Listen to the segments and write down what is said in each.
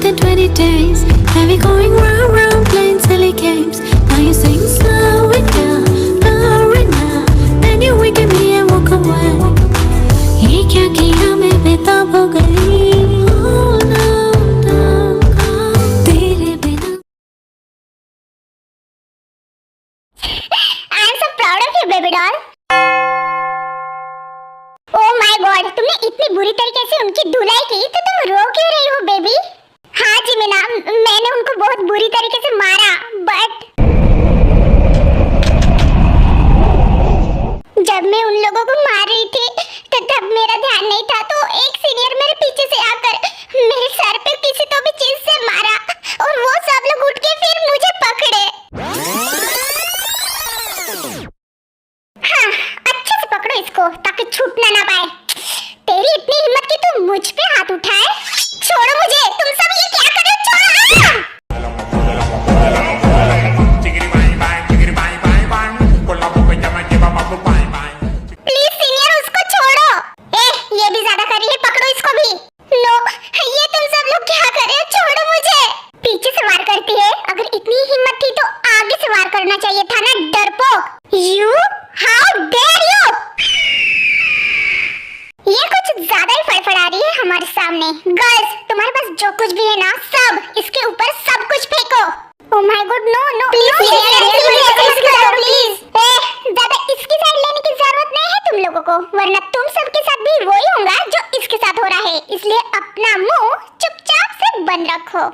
than 20 days. Have you going round, round, playing silly games? Now you sing slow it down, then you wink at me and walk away. ये क्या किया मैं बेताब हो गई. Oh no, don't go. तेरे बिना. I am so proud of you, baby doll. Oh my God, तुमने इतनी बुरी तरीके से उनकी धुलाई की तो तुम रो क्यों रही हो बेबी? हाँ जी मीना, मैंने उनको बहुत बुरी तरीके से मारा, बट जब मैं उन लोगों को मार रही थी तो तब मेरा ध्यान नहीं था, तो एक सीनियर मेरे पीछे से आकर मेरे सर पे किसी तो भी चीज से मारा और वो सब लोग उठ के फिर मुझे पकड़े. हाँ, अच्छे से पकड़ो इसको ताकि छूटना ना पाए. तेरी इतनी हिम्मत कि तू मुझ पे हाथ उठाए? छोड़ो मुझे, तुम सब ये क्या कर रहे हो? छोड़ो. प्लीज सीनियर उसको छोड़ो. ये भी ज्यादा कर रही है, पकड़ो इसको भी. नो, ये तुम सब लोग क्या कर रहे हो? छोड़ो मुझे. पीछे से वार करती है. अगर इतनी हिम्मत थी तो आगे से वार करना चाहिए था ना, डरपोक. You? How dare you? ये कुछ ज्यादा ही फड़फड़ा रही है हमारे सामने. गर्ल्स, तुम्हारे पास जो कुछ भी है ना, सब इसके ऊपर सब कुछ फेंको. Oh my God, no, no. Please ज्यादा इसकी साइड लेने की जरूरत नहीं है तुम लोगों को, वरना तुम सबके साथ भी वही होगा जो इसके साथ हो रहा है. इसलिए अपना मुंह चुपचाप से बंद रखो.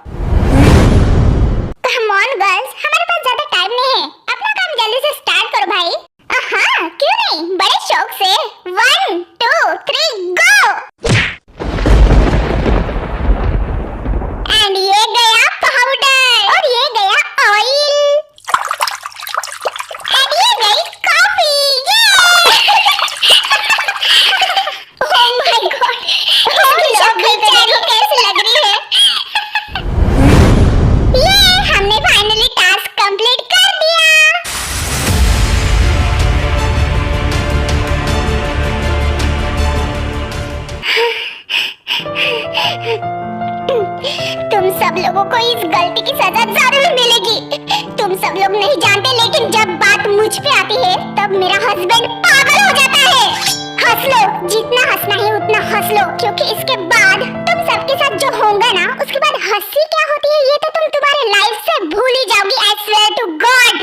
Come on girls, हमारे पास ज्यादा टाइम नहीं है. अपना काम जल्दी से स्टार्ट करो भाई. हाँ, क्यों नहीं, बड़े शौक से. 1 2 3 गो. एंड ये गया पाउडर और ये गया ऑयल एंड ये गई कॉफी. ओह माय गॉड, कैसी लग रही है. ये हमने फाइनली टास्क कंप्लीट कर दिया. तुम सब लोगों को इस गलती की सजा जरूर मिलेगी. तुम सब लोग नहीं जानते, लेकिन जब बात मुझ पे आती है तब मेरा हस्बैंड पागल हो जाता है. हंस लो, जितना हंसना है उतना हंस लो, क्योंकि इसके बाद तुम सबके साथ जो होगा ना, उसके बाद हंसी क्या होती है ये तो तुम तुम्हारे लाइफ से भूल ही जाओगी. I swear to God.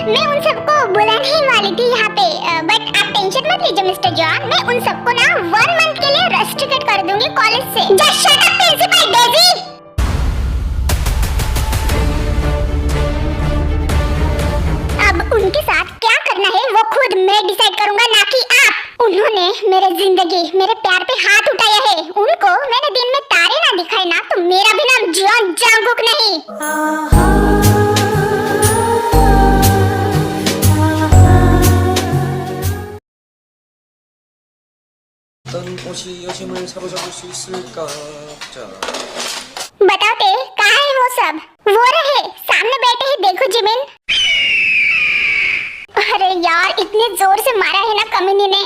मैं उन सबको बुलाने ही वाली थी यहाँ पे, बट आप टेंशन मत लीजिए मिस्टर जॉन. मैं उन सबको ना 1 मंथ के लिए रेस्ट्रिकेट कर दूंगी कॉलेज से. Just shut up principal Daisy. अब उनके साथ क्या करना है वो खुद मैं डिसाइड करूंगा, ना कि आप. उन्होंने मेरे जिंदगी, मेरे प्यार पे हाथ उठाया है. उनको मैंने दिन में तारे ना दिखाए ना, तो मेरा भी नाम जॉन जंगकुक नहीं. 옷이 여심을 사로잡을 수 있을까? 자. बताओ ते, कहाँ है वो सब? वो रहे सामने बैठे हैं, देखो जिमिन. अरे यार, इतने जोर से मारा है ना कमीने ने,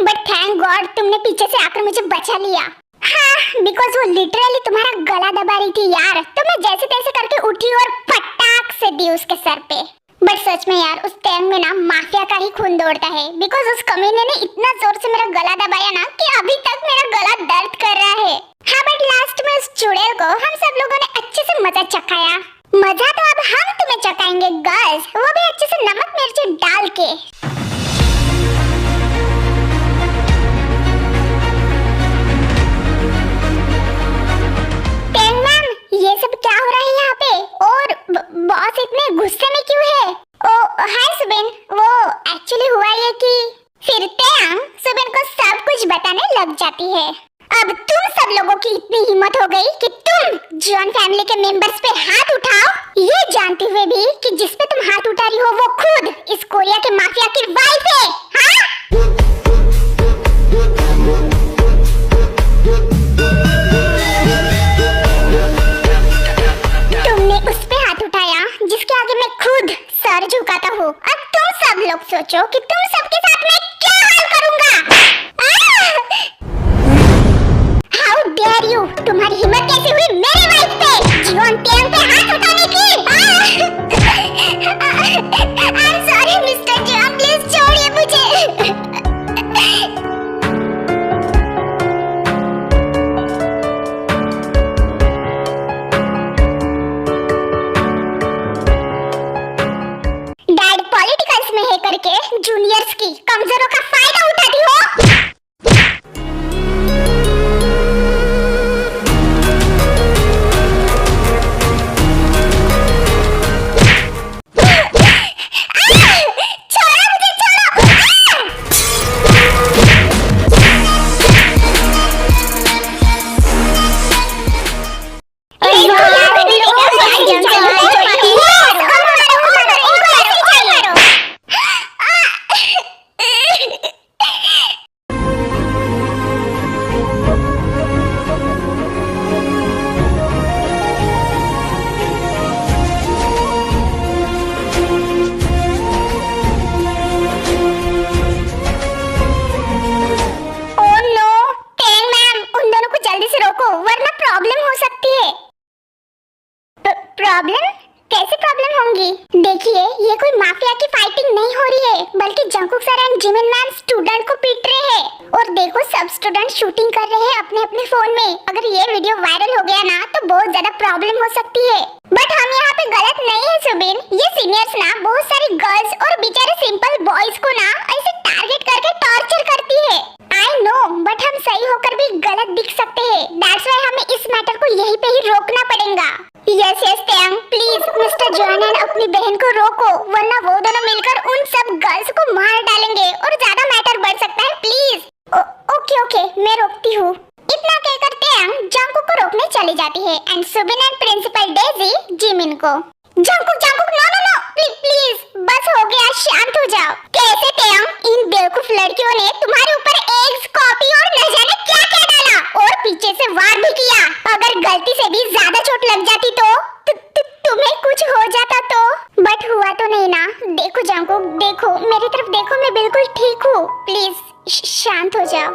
बट थैंक गॉड तुमने पीछे से आकर मुझे बचा लिया. हाँ, बिकॉज वो लिटरली तुम्हारा गला दबा रही थी यार, तो मैं जैसे तैसे करके उठी और पटाक से दी उसके सर पे. बट सच में यार, उस टाइम में ना माफिया का ही खून दौड़ता है, बिकॉज उस कमीने ने इतना जोर से मेरा गला दबाया ना कि अभी तक मेरा गला दर्द कर रहा है. हाँ, बट लास्ट में उस चुड़ैल को हम सब लोगों ने अच्छे से मजा चखाया. मजा तो अब हम तुम्हें चखाएंगे गर्ल्स, वो भी अच्छे से नमक मिर्ची डाल के. ये सब क्या हो रहा है यहाँ पे? और बॉस इतने गुस्से में क्यों है? ओ हाय सुबिन, वो एक्चुअली हुआ ये कि फिर तैयाम सुबिन को सब कुछ बताने लग जाती है. अब तुम सब लोगों की इतनी हिम्मत हो गई कि तुम जॉन फैमिली के मेंबर्स पे हाथ उठाओ, ये जानते हुए भी कि जिस पे तुम हाथ उठा रही हो वो खुद इस कोरिया के माफिया की वाइफ है। हाँ? तुमने उस पे हाथ उठाया जिसके आगे मैं खुद सर झुकाता हूँ। अब तुम सब लोग सोचो कि तुम सबके साथ मैं क्या हाल करूंगा। हाउ डेयर यू, तुम्हारी हिम्मत कैसे हुई मेरे वाइफ पे जीवन टेम पे हाथ उठाने की। I am sorry mister John, please छोड़िए मुझे। डैड पॉलिटिकल्स में है करके जूनियर्स की कमजोरों का फायदा उठाती हो। प्रॉब्लम? कैसे प्रॉब्लम होंगी? देखिए, ये कोई माफिया की फाइटिंग नहीं हो रही है, बल्कि Jungkook sir and Jimin ma'am student को पीट रहे हैं। और देखो, सब स्टूडेंट शूटिंग कर रहे हैं अपने अपने फोन में। अगर ये वीडियो वायरल हो गया ना तो बहुत ज्यादा प्रॉब्लम हो सकती है। बट हम यहाँ पे गलत नहीं है सुबिन। ये सीनियर्स ना बहुत सारी गर्ल्स और बेचारे सिंपल बॉयज को ना ऐसे टारगेट करके टॉर्चर करती है। आई नो, बट हम सही होकर भी गलत दिख सकते हैं। दैट्स व्हाई हमें इस मैटर को यहीं पे ही रोकना पड़ेगा। Yes yes Tang, please mister John अपनी बहन को रोको, वरना वो दोनों मिलकर उन सब गर्ल्स को मार डालेंगे और ज्यादा मैटर बढ़ सकता है। प्लीज। ओके ओके, मैं रोकती हूँ। इतना कहकर टैंग जंकुक को रोकने चली जाती है and Subin and principal Daisy Jimin को। Jungkook Jungkook, no no no, please बस हो गया, शांत हो जाओ। कैसे टैंग, इन बेवकूफ लड़कियों ने तुम्हारे ऊपर एग्स, कॉफी और न जाने क्या क्या डाला और पीछे से वार भी किया। अगर गलती से भी ज्यादा चोट लग जाती तो तुम्हें कुछ हो जाता तो। बट हुआ तो नहीं ना। देखो जंकुक, देखो मेरी तरफ देखो, मैं बिल्कुल ठीक हूँ। प्लीज शांत हो जाओ।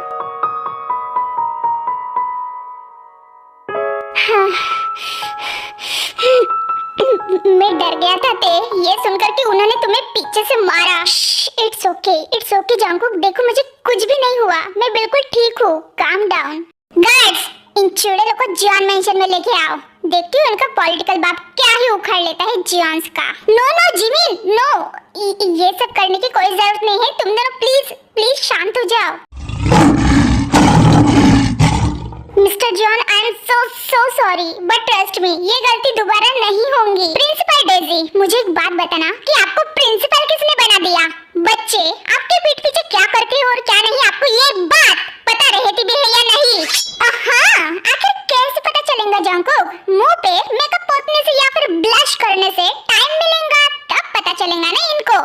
हाँ। मैं डर गया था ते ये सुनकर कि उन्होंने तुम्हें पीछे से मारा। इट्स ओके जंकुक, देखो मुझे कुछ भी नहीं हुआ, मैं बिल्कुल ठीक हूँ। Calm down. गार्ड्स, इन चुड़ैलों को जियान मेंशन में लेके आओ। देखती हूँ इनका पॉलिटिकल बाप क्या ही उखाड़ लेता है जियान्स का। नो नो जिमिन, नो, ये सब करने की कोई जरूरत नहीं है। तुम दोनों प्लीज शांत हो जाओ। Mister John, I am so sorry, but trust me, ये गलती दोबारा नहीं होगी। प्रिंसिपल डेजी, मुझे एक बात बताना कि आपको प्रिंसिपल किसने बना दिया? बच्चे आपके पीठ पीछे क्या करते हैं और क्या नहीं, आपको ये बात पता रहती भी है या नहीं? हाँ, आखिर कैसे पता चलेगा जंकुक? मुंह पे मेकअप पोतने से या फिर ब्लश करने से टाइम मिलेगा तब पता चलेगा ना इनको।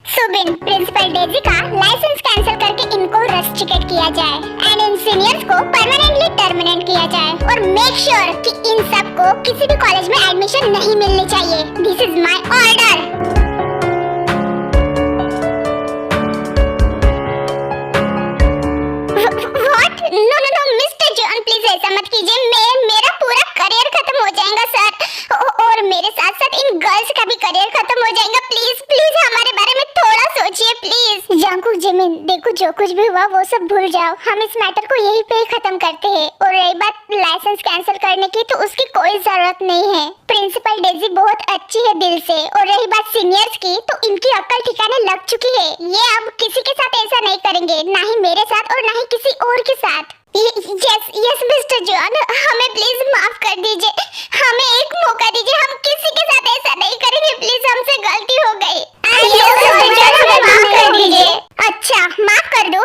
सुबिन, प्रिंसिपल डेजी का लाइसेंस कैंसिल करके इनको रस्टिकेट किया जाए एंड इन सीनियर्स को परमानेंटली टर्मिनेट किया जाए और मेक श्योर कि इन सब को किसी भी कॉलेज में एडमिशन नहीं मिलनी चाहिए। This is my order. What? No mister John, please ऐसा मत कीजिए। मेरा पूरा करियर खत्म हो जाएगा सर, और मेरे साथ साथ इन गर्ल्स का भी करियर खत्म हो जाएगा। प्लीज हमारे बारे में थोड़ा सोचिए प्लीज। जंकुक, जिमिन, देखो जो कुछ भी हुआ वो सब भूल जाओ। हम इस मैटर को यहीं पे ही खत्म करते हैं। और रही बात लाइसेंस कैंसिल करने की, तो उसकी कोई जरूरत नहीं है। प्रिंसिपल डेजी बहुत अच्छी है दिल से। और रही बात सीनियर्स की, तो इनकी अक्ल ठिकाने लग चुकी है। ये अब किसी के साथ ऐसा नहीं करेंगे, ना ही मेरे साथ और ना ही किसी और के साथ। यस मिस्टर जॉन, हमें प्लीज माफ कर दीजिए, हमें एक मौका दीजिए, हम किसी के साथ ऐसा नहीं करेंगे। प्लीज हमसे गलती हो गई, हमें माफ कर दीजिए। अच्छा, माफ कर दो,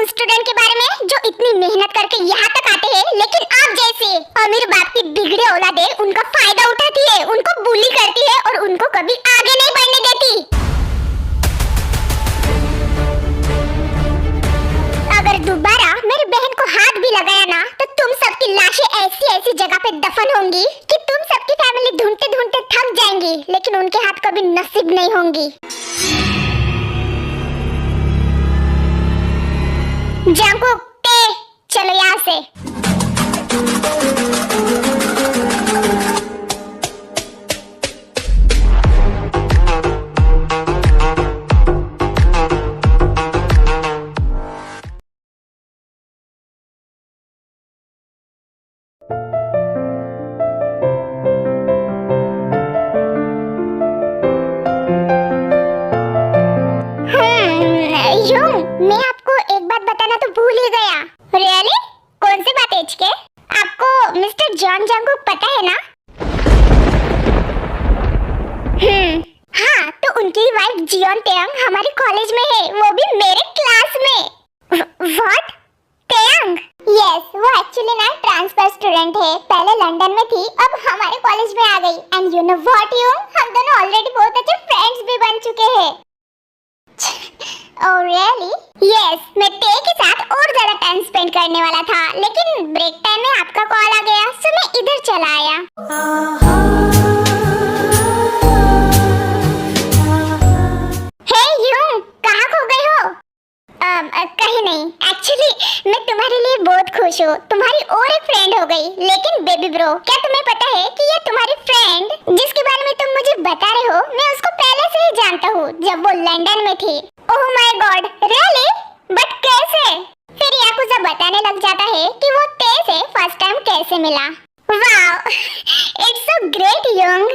उन स्टूडेंट के बारे में जो इतनी मेहनत करके यहाँ तक आते हैं, लेकिन आप जैसे अमीर बाप की बिगड़े औलादे उनका फायदा उठाती है, उनको बुली करती है और उनको कभी आगे नहीं बढ़ने देती। अगर दोबारा मेरी बहन को हाथ भी लगाया ना, तो तुम सबकी लाशें ऐसी ऐसी जगह पे दफन होंगी कि तुम सबकी फैमिली ढूंढते ढूंढते थक जाएंगी, लेकिन उनके हाथ कभी नसीब नहीं होंगी। जंगकुक, चलो यहाँ से। मैं आपको एक बात बताना तो भूल ही गया। रियली? कौन सी बात एचके? आपको मिस्टर जॉन जंगकुक पता है ना? हाँ, तो उनकी वाइफ जियोन तेयंग हमारे कॉलेज में है, वो भी मेरे क्लास में। व्हाट? तेयंग? यस, वो एक्चुअली ना ट्रांसफर स्टूडेंट है, पहले लंदन में थी, अब हमारे कॉलेज में आ गई। And you know what you, हम दोनों ऑलरेडी बहुत अच्छे फ्रेंड्स भी बन चुके हैं। Oh really? Yes, मैं ते के साथ और ज्यादा टाइम स्पेंड करने वाला था, लेकिन ब्रेक टाइम में आपका कॉल आ गया, सो मैं इधर चला आया। हे यूं, कहाँ खो गए हो? कहीं नहीं, एक्चुअली मैं तुम्हारे लिए बहुत खुश हूँ, तुम्हारी और एक फ्रेंड हो गई। लेकिन बेबी ब्रो, क्या तुम्हें पता है कि ये तुम्हारी फ्रेंड जिसके बारे में तुम मुझे बता रहे हो, मैं उसको पहले से ही जानता हूँ, जब वो लंदन में थी। Oh my God, really? But कैसे? फिर याकुजा बताने लग जाता है कि वो ते से फर्स्ट टाइम कैसे मिला। Wow, it's so great young.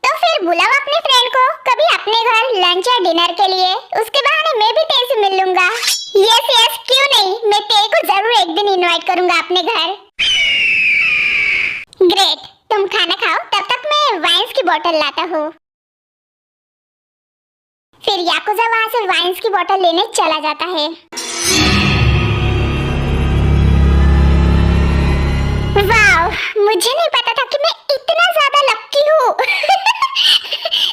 तो फिर बुलाओ अपने फ्रेंड को कभी अपने घर लंच या डिनर के लिए, उसके बहाने मैं भी ते से मिल लूंगा। यस यस, क्यों नहीं, मैं ते को जरूर एक दिन इनवाइट करूंगा अपने घर। ग्रेट, तुम खाना खाओ, तब तक मैं वाइन्स की बोतल लाता हूँ। फिर याकुजा वहाँ से वाइन्स की बोतल लेने चला जाता है। वाव, मुझे नहीं पता था कि मैं इतना ज्यादा लकी हूँ।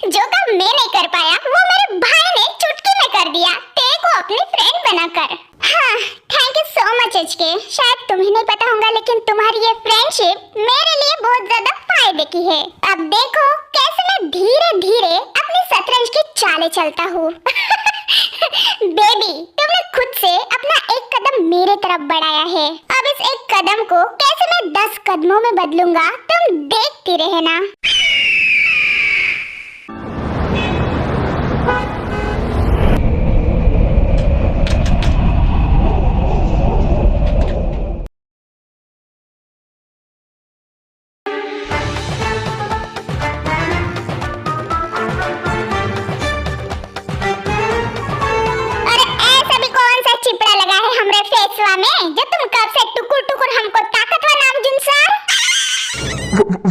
जो काम मैं नहीं कर पाया, वो मेरे भाई ने चुटकी में कर दिया, ते को अपनी फ्रेंड बनाकर। हाँ, thank you so much HK. शायद तुम्हें नहीं पता होगा, लेकिन तुम्हारी ये फ्रेंडशिप मेरे लिए बहुत ज्यादा फायदे की है। अब देखो कैसे मैं धीरे धीरे अपनी शतरंज की चालें चलता हूँ। बेबी, तुमने खुद से अपना एक कदम मेरे तरफ बढ़ाया है, अब इस एक कदम को कैसे मैं 10 कदमों में बदलूंगा, तुम देखती रहना। में जो तुम कब से टुकुर टुकुर हमको ताकतवर नामजुन सर।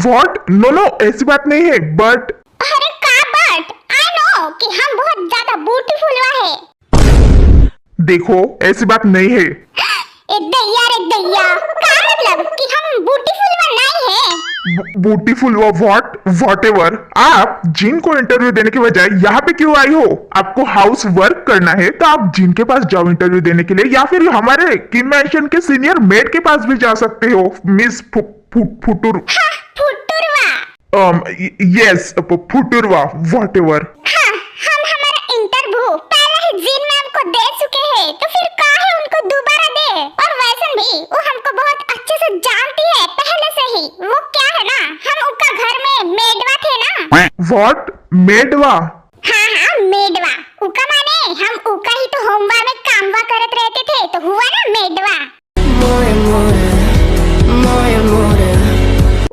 व्हाट? नो, ऐसी बात नहीं है, बट अरे का बट? आई नो कि हम बहुत ज्यादा ब्यूटीफुल है। देखो, ऐसी बात नहीं है। एक दैया, का मतलब कि हम ब्यूटीफुल नहीं है? Beautiful whatever. आप जिन को इंटरव्यू देने के बजाय यहाँ पे क्यों आई हो? आपको हाउस वर्क करना है तो आप जिन के पास जाओ इंटरव्यू देने के लिए, या फिर हमारे किम मैंशन के सीनियर मेड के पास भी जा सकते हो, मिस फुटुरवा। यस, फुटुरवा, व्हाटएवर। हम हमारा इंटरव्यू पहले ही जिन मैम को दे चुके हैं, तो फिर काहे उनको दोबारा दे? और वैसे भी वो हमको बहुत अच्छे से जानती है पहले से ही। वो क्या है ना, हम उनका घर में मेडवा थे ना। व्हाट? मेडवा? हाँ, मेडवा। उका माने हम उका ही तो होमवा में कामवा करत रहते थे, तो हुआ ना मेडवा।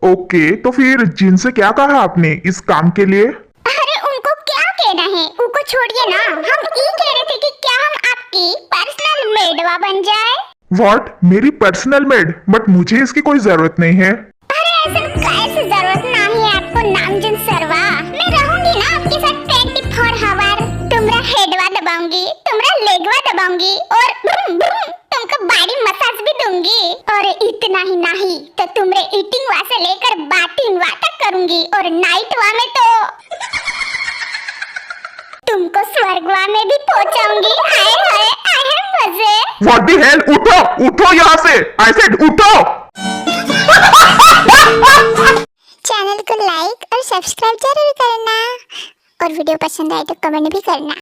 ओके, तो फिर जिन से क्या कहा आपने इस काम के लिए? अरे उनको क्या कहना है, उनको छोड़िए ना। हम ये कह रहे थे कि क्या हम आपकी पर्सनल मेडवा बन जाए? व्हाट? मेरी पर्सनल मेड? बट मुझे इसकी कोई जरूरत नहीं है। अरे ऐसे जरूरत नहीं है आपको नामजुन सरवा। मैं रहूंगी ना आपके साथ 24 आवर। तुम्हारा हेडवा दबाऊंगी, तुम्हारा लेगवा दबाऊंगी और ब्रूम ब्रूम तुमको बॉडी मसाज भी दूंगी। और इतना ही नहीं तो तुम्हारे ईटिंग वा से लेकर बाटिंग वा तक करूंगी। और नाइट वा में तो तुमको स्वर्गवा में भी पहुंचाऊंगी। हाय हाय आए मजे। व्हाट द हेल, उठो उठो यहाँ से, आई सेड उठो। चैनल को लाइक और सब्सक्राइब जरूर करना और वीडियो पसंद आए तो कमेंट भी करना।